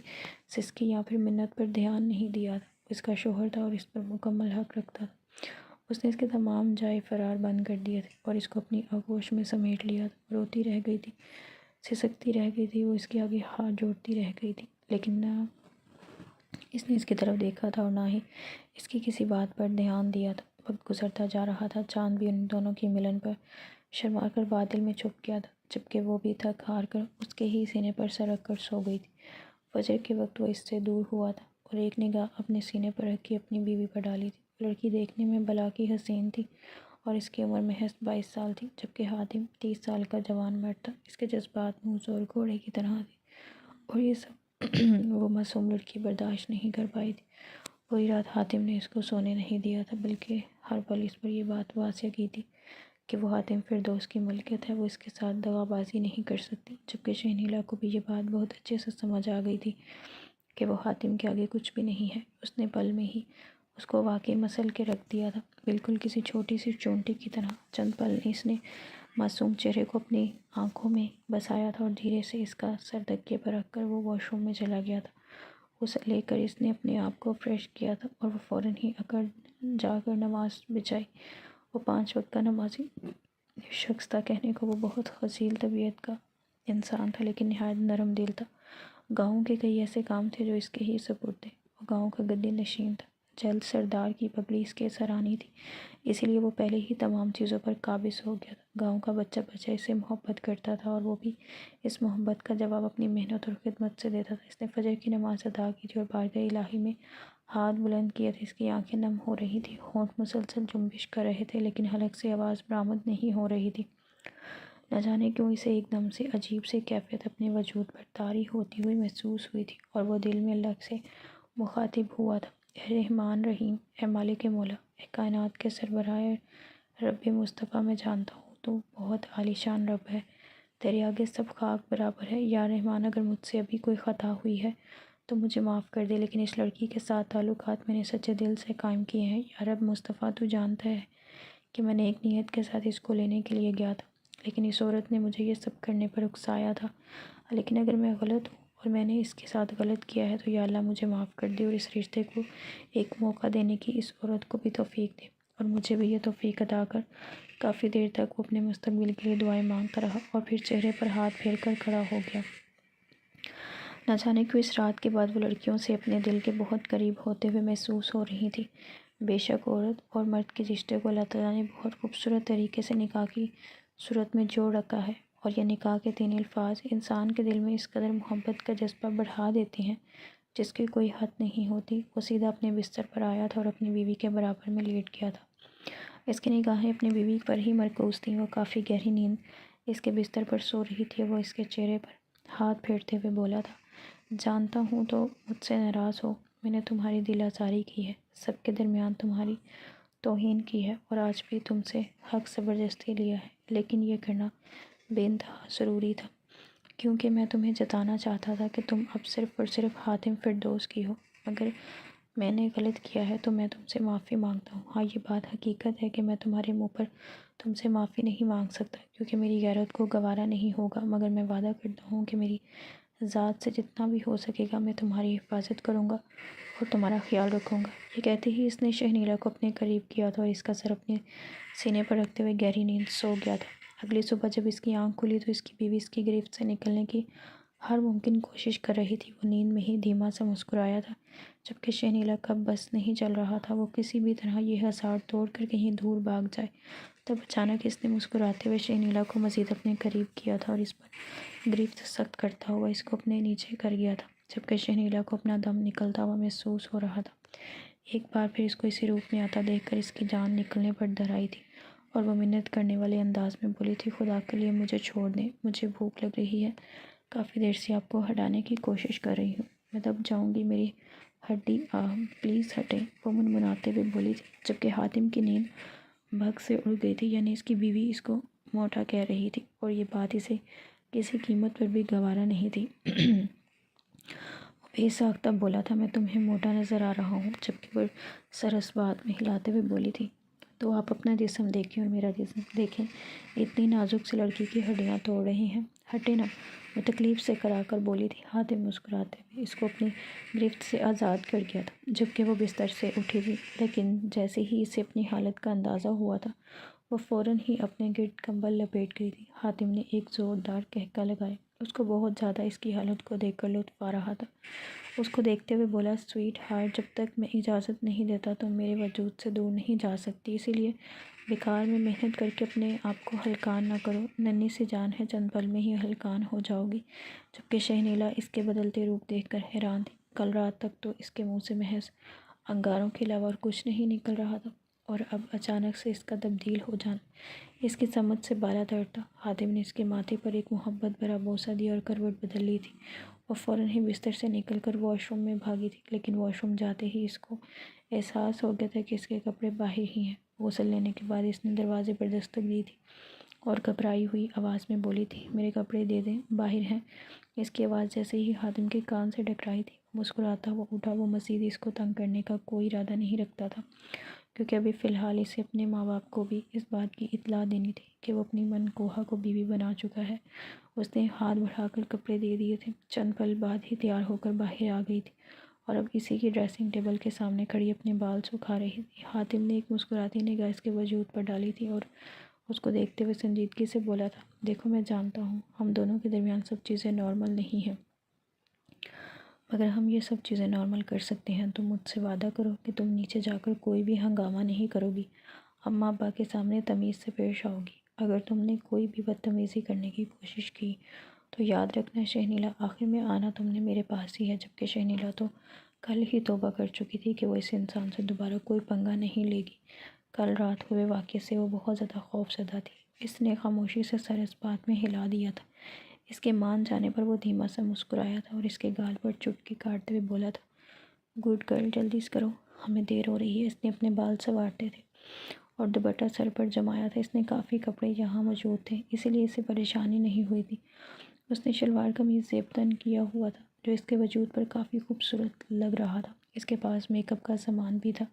سسکی یا پھر منت پر دھیان نہیں دیا تھا۔ وہ اس کا شوہر تھا اور اس پر مکمل حق رکھتا تھا۔ اس نے اس کے تمام جائے فرار بند کر دیے تھے اور اس کو اپنی آغوش میں سمیٹ لیا تھا۔ روتی رہ گئی تھی، سسکتی رہ گئی تھی، وہ اس کے آگے ہاتھ جوڑتی رہ گئی تھی، لیکن نہ اس نے اس کی طرف دیکھا تھا اور نہ ہی اس کی کسی بات پر دھیان دیا تھا۔ وقت گزرتا جا رہا تھا۔ چاند بھی ان دونوں کی ملن پر شرما کر بادل میں چھپ گیا تھا، جبکہ وہ بھی تھک ہار کر اس کے ہی سینے پر سر رکھ کر سو گئی تھی۔ فجر کے وقت وہ اس سے دور ہوا تھا اور ایک نگاہ اپنے سینے پر رکھی اپنی بیوی پر ڈالی تھی۔ لڑکی دیکھنے میں بلا کی حسین تھی اور اس کی عمر محض 22 سال تھی، جبکہ حاتم 30 سال کا جوان مرد تھا۔ اس کے جذبات منہ زور گھوڑے کی طرح تھے اور یہ سب وہ معصوم لڑکی برداشت نہیں کر پائی تھی۔ پوری رات حاتم نے اس کو سونے نہیں دیا تھا، بلکہ ہر پل اس پر یہ بات واضح کی تھی کہ وہ حاتم فردوس کی ملکیت ہے، وہ اس کے ساتھ دغا بازی نہیں کر سکتی، جبکہ شہنیلا کو بھی یہ بات بہت اچھے سے سمجھ آ گئی تھی کہ وہ حاتم کے آگے کچھ بھی نہیں ہے۔ اس نے پل میں ہی اس کو واقعی مسل کے رکھ دیا تھا، بالکل کسی چھوٹی سی چونٹی کی طرح۔ چند پل اس نے معصوم چہرے کو اپنی آنکھوں میں بسایا تھا اور دھیرے سے اس کا سر تکیے پر رکھ کر وہ واش روم میں چلا گیا تھا۔ اسے لے کر اس نے اپنے آپ کو فریش کیا تھا اور وہ فوراً ہی اکڑ جا کر نماز بچائی۔ وہ 5 وقت کا نمازی شخص تھا، کہنے کو وہ بہت خصیل طبیعت کا انسان تھا، لیکن نہایت نرم دل تھا۔ گاؤں کے کئی ایسے کام تھے جو اس کے ہی سپرد تھے۔ وہ گاؤں کا گدی نشین تھا، جلد سردار کی پگڑی اس کے سر آنی تھی، اسی لیے وہ پہلے ہی تمام چیزوں پر قابض ہو گیا تھا۔ گاؤں کا بچہ بچہ اس سے محبت کرتا تھا اور وہ بھی اس محبت کا جواب اپنی محنت اور خدمت سے دیتا تھا۔ اس نے فجر کی نماز ادا کی تھی اور بارگاہ الہی میں ہاتھ بلند کیے تھے۔ اس کی آنکھیں نم ہو رہی تھیں، ہونٹ مسلسل جنبش کر رہے تھے، لیکن حلق سے آواز برآمد نہیں ہو رہی تھی۔ نہ جانے کیوں اسے ایک دم سے عجیب سی کیفیت اپنے وجود پر طاری ہوتی ہوئی محسوس ہوئی تھی اور وہ دل میں اللہ سے مخاطب ہوا تھا: اے رحمان رحیم، اے مالک مولا، اے کائنات کے سربراہ رب مصطفیٰ، میں جانتا ہوں تو بہت عالی شان رب ہے، تیرے آگے سب خاک برابر ہے۔ یا رحمان، اگر مجھ سے ابھی کوئی خطا ہوئی ہے تو مجھے معاف کر دے، لیکن اس لڑکی کے ساتھ تعلقات میں نے سچے دل سے قائم کیے ہیں۔ یا رب مصطفیٰ، تو جانتا ہے کہ میں نے ایک نیت کے ساتھ اس کو لینے کے لیے گیا تھا، لیکن اس عورت نے مجھے یہ سب کرنے پر اکسایا تھا۔ لیکن اگر میں غلط ہوں اور میں نے اس کے ساتھ غلط کیا ہے تو یا اللہ مجھے معاف کر دے اور اس رشتے کو ایک موقع دینے کی اس عورت کو بھی توفیق دے اور مجھے بھی یہ توفیق عطا کر۔ کافی دیر تک وہ اپنے مستقبل کے لیے دعائیں مانگتا رہا اور پھر چہرے پر ہاتھ پھیر کر کھڑا ہو گیا۔ نہ جانے کیوں اس رات کے بعد وہ لڑکیوں سے اپنے دل کے بہت قریب ہوتے ہوئے محسوس ہو رہی تھی۔ بے شک عورت اور مرد کے رشتے کو اللہ تعالیٰ نے بہت خوبصورت طریقے سے نکاح کی صورت میں جوڑ رکھا ہے، اور یہ نکاح کے 3 الفاظ انسان کے دل میں اس قدر محبت کا جذبہ بڑھا دیتے ہیں جس کی کوئی حد نہیں ہوتی۔ وہ سیدھا اپنے بستر پر آیا تھا اور اپنی بیوی کے برابر میں لیٹ گیا تھا۔ اس کی نگاہیں اپنی بیوی پر ہی مرکوز تھیں۔ وہ کافی گہری نیند اس کے بستر پر سو رہی تھی۔ وہ اس کے چہرے پر ہاتھ پھیرتے ہوئے بولا تھا: جانتا ہوں تو مجھ سے ناراض ہو، میں نے تمہاری دل آزاری کی ہے، سب کے درمیان تمہاری توہین کی ہے اور آج بھی تم سے حق زبردستی لیا ہے، لیکن یہ کرنا بے انتہا ضروری تھا، کیونکہ میں تمہیں جتانا چاہتا تھا کہ تم اب صرف اور صرف حاتم فردوس کی ہو۔ اگر میں نے غلط کیا ہے تو میں تم سے معافی مانگتا ہوں۔ ہاں، یہ بات حقیقت ہے کہ میں تمہارے منہ پر تم سے معافی نہیں مانگ سکتا، کیونکہ میری غیرت کو گوارا نہیں ہوگا، مگر میں وعدہ کرتا ہوں کہ میری ذات سے جتنا بھی ہو سکے گا میں تمہاری حفاظت کروں گا اور تمہارا خیال رکھوں گا۔ یہ کہتے ہی اس نے شہنیلا کو اپنے قریب کیا تھا اور اس کا سر اپنے سینے پر رکھتے ہوئے گہری نیند سو گیا تھا۔ اگلی صبح جب اس کی آنکھ کھلی تو اس کی بیوی اس کی گرفت سے نکلنے کی ہر ممکن کوشش کر رہی تھی۔ وہ نیند میں ہی دھیما سا مسکرایا تھا، جبکہ شہنیلا کا بس نہیں چل رہا تھا وہ کسی بھی طرح یہ حصار توڑ کر کہیں دور بھاگ جائے۔ تب اچانک اس نے مسکراتے ہوئے شہنیلا کو مزید اپنے قریب کیا تھا اور اس پر گرفت سخت کرتا ہوا اس کو اپنے نیچے کر گیا تھا، جبکہ شہنیلا کو اپنا دم نکلتا ہوا محسوس ہو رہا تھا۔ ایک بار پھر اس کو اسی روپ میں آتا دیکھ کر اس کی جان نکلنے پر ڈر آئی تھی اور وہ منت کرنے والے انداز میں بولی تھی: خدا کے لیے مجھے چھوڑ دیں، مجھے بھوک لگ رہی ہے، کافی دیر سے آپ کو ہٹانے کی کوشش کر رہی ہوں، میں دب جاؤں گی، میری ہڈی پلیز ہٹیں، وہ منمناتے ہوئے بولی تھی، جبکہ حاتم کی نیند بھگ سے اڑ گئی تھی۔ یعنی اس کی بیوی اس کو موٹا کہہ رہی تھی اور یہ بات اسے کسی قیمت پر بھی گوارا نہیں تھی۔ وہ بے ساختہ بولا تھا: میں تمہیں موٹا نظر آ رہا ہوں، جبکہ وہ سر اس بات میں ہلاتے ہوئے بولی تھی: تو آپ اپنا جسم دیکھیں اور میرا جسم دیکھیں، اتنی نازک سی لڑکی کی ہڈیاں توڑ رہی ہیں، ہٹے نا، وہ تکلیف سے کرا کر بولی تھی۔ حاتم مسکراتے ہوئے اس کو اپنی گرفت سے آزاد کر گیا تھا، جبکہ وہ بستر سے اٹھی تھی، لیکن جیسے ہی اسے اپنی حالت کا اندازہ ہوا تھا وہ فوراً ہی اپنے گرد کمبل لپیٹ گئی تھی۔ حاتم نے ایک زوردار قہقہ لگایا، اس کو بہت زیادہ اس کی حالت کو دیکھ کر لطف آ رہا تھا۔ اس کو دیکھتے ہوئے بولا: سویٹ ہارٹ، جب تک میں اجازت نہیں دیتا تم میرے وجود سے دور نہیں جا سکتی، اسی لیے بیکار میں محنت کر کے اپنے آپ کو ہلکان نہ کرو، ننھی سی جان ہے، چند پل میں ہی ہلکان ہو جاؤ گی۔ جبکہ شہنیلا اس کے بدلتے روپ دیکھ کر حیران تھی۔ کل رات تک تو اس کے منہ سے محض انگاروں کے علاوہ اور کچھ نہیں نکل رہا تھا، اور اب اچانک سے اس کا تبدیل ہو جانا اس کی سمجھ سے بالا تر تھا۔ حاتم نے اس کے ماتھے پر ایک محبت بھرا بوسہ دیا اور کروٹ بدل لی تھی۔ وہ فوراً ہی بستر سے نکل کر واش روم میں بھاگی تھی، لیکن واش روم جاتے ہی اس کو احساس ہو گیا تھا کہ اس کے کپڑے باہر ہی ہیں۔ غسل لینے کے بعد اس نے دروازے پر دستک دی تھی اور گھبرائی ہوئی آواز میں بولی تھی، میرے کپڑے دے دیں، باہر ہیں۔ اس کی آواز جیسے ہی حاتم کے کان سے ٹکرائی تھی، مسکراتا ہوا اٹھا۔ وہ مزید اس کو تنگ کرنے کا کوئی ارادہ نہیں رکھتا تھا، کیونکہ ابھی فی الحال اسے اپنے ماں باپ کو بھی اس بات کی اطلاع دینی تھی کہ وہ اپنی من کوہا کو بیوی بنا چکا ہے۔ اس نے ہاتھ بڑھا کر کپڑے دے دیے تھے، چند پل بعد ہی تیار ہو کر باہر آ گئی تھی اور اب اسی کی ڈریسنگ ٹیبل کے سامنے کھڑی اپنے بال سکھا رہی تھی۔ حاتم نے ایک مسکراتی نگاہ اس کے وجود پر ڈالی تھی اور اس کو دیکھتے ہوئے سنجیدگی سے بولا تھا، دیکھو میں جانتا ہوں ہم دونوں کے درمیان سب چیزیں نارمل نہیں ہیں، مگر ہم یہ سب چیزیں نارمل کر سکتے ہیں۔ تم مجھ سے وعدہ کرو کہ تم نیچے جا کر کوئی بھی ہنگامہ نہیں کرو گی، اماں ابا کے سامنے تمیز سے پیش آؤ گی۔ اگر تم نے کوئی بھی بدتمیزی کرنے کی کوشش کی تو یاد رکھنا شہنیلا، آخر میں آنا تم نے میرے پاس ہی ہے۔ جبکہ شہنیلا تو کل ہی توبہ کر چکی تھی کہ وہ اس انسان سے دوبارہ کوئی پنگا نہیں لے گی۔ کل رات ہوئے واقعے سے وہ بہت زیادہ خوف زدہ تھی۔ اس نے خاموشی سے سر اس بات میں ہلا دیا تھا۔ اس کے مان جانے پر وہ دھیما سا مسکرایا تھا اور اس کے گال پر چٹکی کاٹتے ہوئے بولا تھا، گڈ گرل، جلدی کرو، ہمیں دیر ہو رہی ہے۔ اس نے اپنے بال سنوارتے تھے اور دوپٹہ سر پر جمایا تھا۔ اس نے کافی کپڑے یہاں موجود تھے، اسی لیے اسے پریشانی نہیں ہوئی تھی۔ اس نے شلوار قمیض زیب تن کیا ہوا تھا جو اس کے وجود پر کافی خوبصورت لگ رہا تھا۔ اس کے پاس میک اپ کا سامان بھی تھا،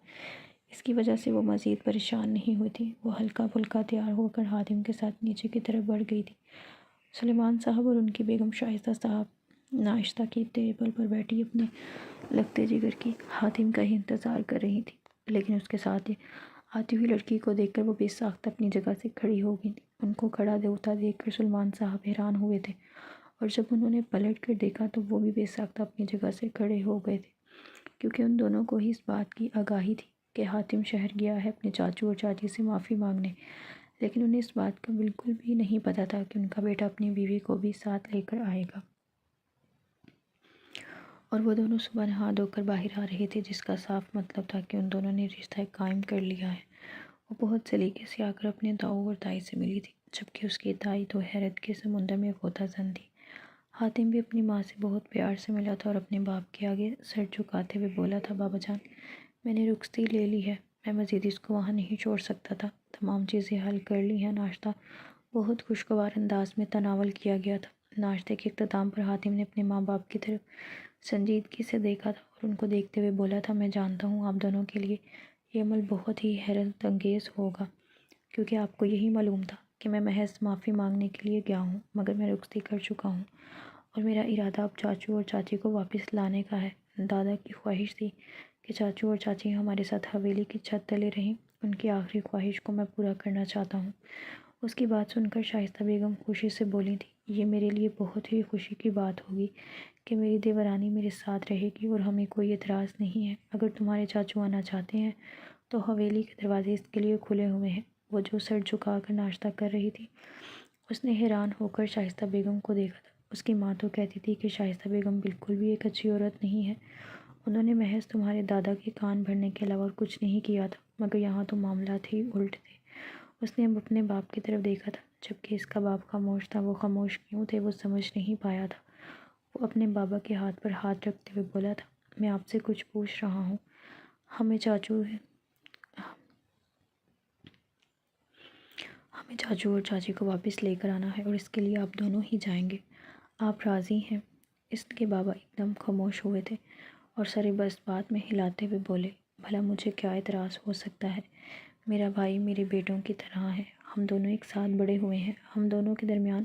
اس کی وجہ سے وہ مزید پریشان نہیں ہوئی تھی۔ وہ ہلکا پھلکا تیار ہو کر حاتم کے ساتھ نیچے کی طرف بڑھ گئی تھی۔ سلیمان صاحب اور ان کی بیگم شائستہ صاحب ناشتہ کی ٹیبل پر بیٹھی اپنے لگتے جگر کی حاتم کا ہی انتظار کر رہی تھی، لیکن اس کے ساتھ آتی ہوئی لڑکی کو دیکھ کر وہ بے ساختہ اپنی جگہ سے کھڑی ہو گئی تھی۔ ان کو کھڑا ہوتا دیکھ کر سلیمان صاحب حیران ہوئے تھے، اور جب انہوں نے پلٹ کر دیکھا تو وہ بھی بے ساختہ اپنی جگہ سے کھڑے ہو گئے تھے، کیونکہ ان دونوں کو ہی اس بات کی آگاہی تھی کہ حاتم شہر گیا ہے اپنے چاچو اور چاچی سے معافی مانگنے، لیکن انہیں اس بات کا بالکل بھی نہیں پتہ تھا کہ ان کا بیٹا اپنی بیوی کو بھی ساتھ لے کر آئے گا۔ اور وہ دونوں صبح نہا دھو کر باہر آ رہے تھے، جس کا صاف مطلب تھا کہ ان دونوں نے رشتہ قائم کر لیا ہے۔ وہ بہت سلیقے سے آ کر اپنے تاؤ اور تائی سے ملی تھی، جبکہ اس کی تائی تو حیرت کے سمندر میں غوطہ زن تھی۔ حاتم بھی اپنی ماں سے بہت پیار سے ملا تھا اور اپنے باپ کے آگے سر جھکاتے ہوئے بولا تھا، بابا جان، میں نے رخصتی لے لی ہے، میں مزید اس کو وہاں نہیں چھوڑ سکتا تھا۔ تمام چیزیں حل کر لی ہیں، ناشتہ بہت خوشگوار انداز میں تناول کیا گیا تھا۔ ناشتے کے اختتام پر حاتم نے اپنے ماں باپ کی طرف سنجیدگی سے دیکھا تھا اور ان کو دیکھتے ہوئے بولا تھا، میں جانتا ہوں آپ دونوں کے لیے یہ عمل بہت ہی حیرت انگیز ہوگا، کیونکہ آپ کو یہی معلوم تھا کہ میں محض معافی مانگنے کے لیے گیا ہوں، مگر میں رخصتی کر چکا ہوں اور میرا ارادہ اب چاچو اور چاچی کو واپس لانے کا ہے۔ دادا کی خواہش تھی کہ چاچو اور چاچی ہمارے ساتھ حویلی کی چھت تلے رہیں، ان کی آخری خواہش کو میں پورا کرنا چاہتا ہوں۔ اس کی بات سن کر شائستہ بیگم خوشی سے بولی تھی، یہ میرے لیے بہت ہی خوشی کی بات ہوگی کہ میری دیورانی میرے ساتھ رہے گی اور ہمیں کوئی اعتراض نہیں ہے۔ اگر تمہارے چاچو آنا چاہتے ہیں تو حویلی کے دروازے اس کے لیے کھلے ہوئے ہیں۔ وہ جو سر جھکا کر ناشتہ کر رہی تھی، اس نے حیران ہو کر شائستہ بیگم کو دیکھا تھا۔ اس کی ماں تو کہتی تھی کہ شائستہ بیگم بالکل بھی ایک اچھی عورت نہیں ہے، انہوں نے محض تمہارے دادا کے کان بھرنے کے علاوہ اور کچھ نہیں کیا تھا، مگر یہاں تو معاملات ہی الٹ تھے۔ اس نے اب اپنے باپ کی طرف دیکھا تھا، جبکہ اس کا باپ خاموش تھا۔ وہ خاموش کیوں تھے وہ سمجھ نہیں پایا تھا۔ وہ اپنے بابا کے ہاتھ پر ہاتھ رکھتے ہوئے بولا تھا، میں آپ سے کچھ پوچھ رہا ہوں، ہمیں چاچو اور چاچی کو واپس لے کر آنا ہے اور اس کے لیے آپ دونوں ہی جائیں گے، آپ راضی ہیں؟ اس کے بابا ایک دم خاموش ہوئے تھے اور سر بس بات میں ہلاتے ہوئے بولے، بھلا مجھے کیا اعتراض ہو سکتا ہے؟ میرا بھائی میرے بیٹوں کی طرح ہے، ہم دونوں ایک ساتھ بڑے ہوئے ہیں، ہم دونوں کے درمیان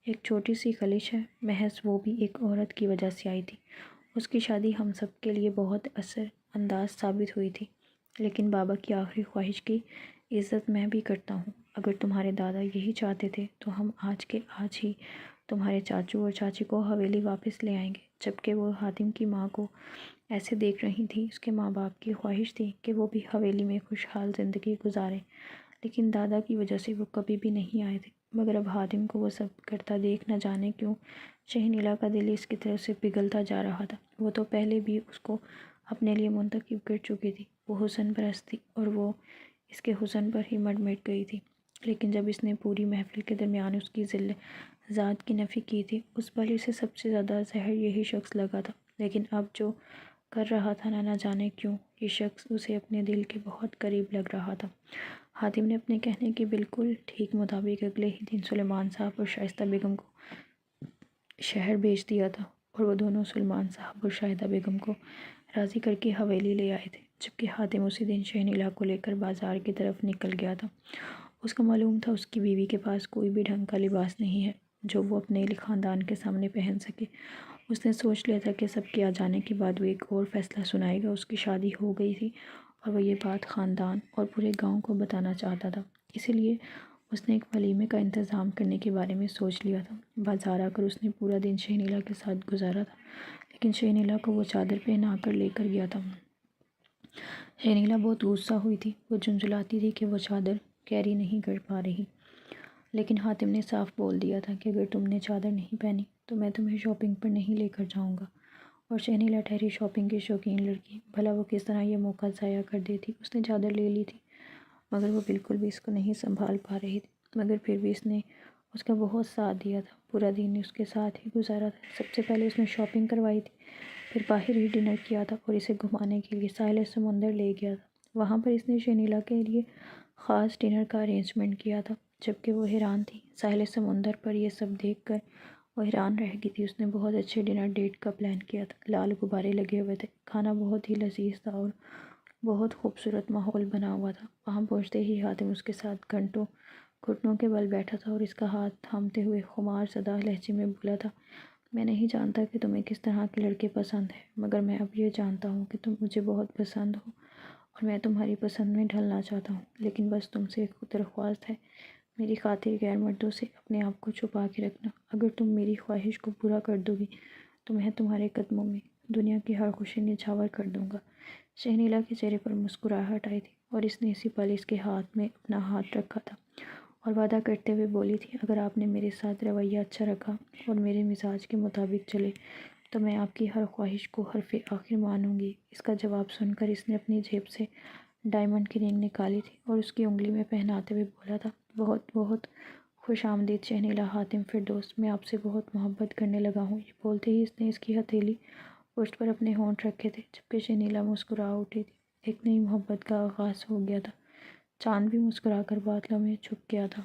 ایک چھوٹی سی خلش ہے، محض وہ بھی ایک عورت کی وجہ سے آئی تھی۔ اس کی شادی ہم سب کے لیے بہت اثر انداز ثابت ہوئی تھی، لیکن بابا کی آخری خواہش کی عزت میں بھی کرتا ہوں۔ اگر تمہارے دادا یہی چاہتے تھے تو ہم آج کے آج ہی تمہارے چاچو اور چاچی کو حویلی واپس لے آئیں گے۔ جبکہ وہ حاتم کی ماں کو ایسے دیکھ رہی تھی، اس کے ماں باپ کی خواہش تھی کہ وہ بھی حویلی میں خوشحال زندگی گزاریں، لیکن دادا کی وجہ سے وہ کبھی بھی نہیں آئے تھے۔ مگر اب حاتم کو وہ سب کرتا دیکھ نہ جانے کیوں شہنیلا کا دل اس کی طرف سے پگھلتا جا رہا تھا۔ وہ تو پہلے بھی اس کو اپنے لیے منتخب کر چکی تھی۔ وہ حسن پرست تھی اور وہ اس کے حسن پر ہی مٹ گئی تھی، لیکن جب اس نے پوری محفل کے درمیان اس کی ذات کی نفی کی تھی، اس پل اسے سب سے زیادہ زہر یہی شخص لگا تھا۔ لیکن اب جو کر رہا تھا نہ جانے کیوں یہ شخص اسے اپنے دل کے بہت قریب لگ رہا تھا۔ حاتم نے اپنے کہنے کے بالکل ٹھیک مطابق اگلے ہی دن سلیمان صاحب اور شائستہ بیگم کو شہر بھیج دیا تھا، اور وہ دونوں سلیمان صاحب اور شائستہ بیگم کو راضی کر کے حویلی لے آئے تھے، جبکہ حاتم اسی دن شہنیلا کو لے کر بازار کی طرف نکل گیا تھا۔ اس کو معلوم تھا اس کی بیوی کے پاس کوئی بھی ڈھنگ کا لباس نہیں ہے جو وہ اپنے خاندان کے سامنے پہن سکے۔ اس نے سوچ لیا تھا کہ سب کے آ جانے کے بعد وہ ایک اور فیصلہ سنائے گا۔ اس کی شادی ہو گئی تھی اور وہ یہ بات خاندان اور پورے گاؤں کو بتانا چاہتا تھا، اسی لیے اس نے ایک ولیمے کا انتظام کرنے کے بارے میں سوچ لیا تھا۔ بازار آ کر اس نے پورا دن شہنیلا کے ساتھ گزارا تھا، لیکن شہنیلا کو وہ چادر پہنا کر لے کر گیا تھا۔ شہنیلا بہت غصہ ہوئی تھی، وہ جھنجھلاتی تھی کہ وہ چادر کیری نہیں کر پا رہی، لیکن حاتم نے صاف بول دیا تھا کہ اگر تم نے چادر نہیں پہنی تو میں تمہیں شاپنگ پر نہیں لے کر جاؤں گا۔ اور شہنیلا ٹھہری شاپنگ کی شوقین لڑکی، بھلا وہ کس طرح یہ موقع ضائع کر دیتی۔ اس نے چادر لے لی تھی، مگر وہ بالکل بھی اس کو نہیں سنبھال پا رہی تھی، مگر پھر بھی اس نے اس کا بہت ساتھ دیا تھا، پورا دن اس کے ساتھ ہی گزارا تھا۔ سب سے پہلے اس نے شاپنگ کروائی تھی، پھر باہر ہی ڈنر کیا تھا اور اسے گھمانے کے لیے ساحل سمندر لے گیا تھا۔ وہاں پر اس نے شہنیلا کے لیے خاص ڈنر کا ارینجمنٹ کیا تھا، جبکہ وہ حیران تھی ساحل سمندر پر یہ سب دیکھ کر وہ حیران رہ گئی تھی۔ اس نے بہت اچھے ڈنر ڈیٹ کا پلان کیا تھا، لال غبارے لگے ہوئے تھے، کھانا بہت ہی لذیذ تھا اور بہت خوبصورت ماحول بنا ہوا تھا۔ وہاں پہنچتے ہی حاتم اس کے ساتھ گھٹنوں کے بل بیٹھا تھا اور اس کا ہاتھ تھامتے ہوئے خمار زدہ لہجے میں بولا تھا، میں نہیں جانتا کہ تمہیں کس طرح کے لڑکے پسند ہیں، مگر میں اب یہ جانتا ہوں کہ تم مجھے بہت پسند ہو اور میں تمہاری پسند میں ڈھلنا چاہتا ہوں، لیکن بس تم سے ایک درخواست ہے، میری خاطر غیر مردوں سے اپنے آپ کو چھپا کے رکھنا۔ اگر تم میری خواہش کو پورا کر دو گی تو میں تمہارے قدموں میں دنیا کی ہر خوشی نچھاور کر دوں گا۔ شہنیلا کے چہرے پر مسکراہٹ آئی تھی اور اس نے اسی پل اس کے ہاتھ میں اپنا ہاتھ رکھا تھا اور وعدہ کرتے ہوئے بولی تھی، اگر آپ نے میرے ساتھ رویہ اچھا رکھا اور میرے مزاج کے مطابق چلے تو میں آپ کی ہر خواہش کو حرف آخر مانوں گی۔ اس کا جواب سن کر اس نے اپنی جیب سے ڈائمنڈ کی رنگ نکالی تھی اور اس کی انگلی میں پہناتے ہوئے بولا تھا، بہت بہت خوش آمدید شہنیلا حاتم فردوس، میں آپ سے بہت محبت کرنے لگا ہوں۔ یہ بولتے ہی اس نے اس کی ہتھیلی پشت پر اپنے ہونٹ رکھے تھے، جبکہ شہنیلا مسکرا اٹھی تھی۔ ایک نئی محبت کا آغاز ہو گیا تھا۔ چاند بھی مسکرا کر بادلوں میں چھپ گیا تھا۔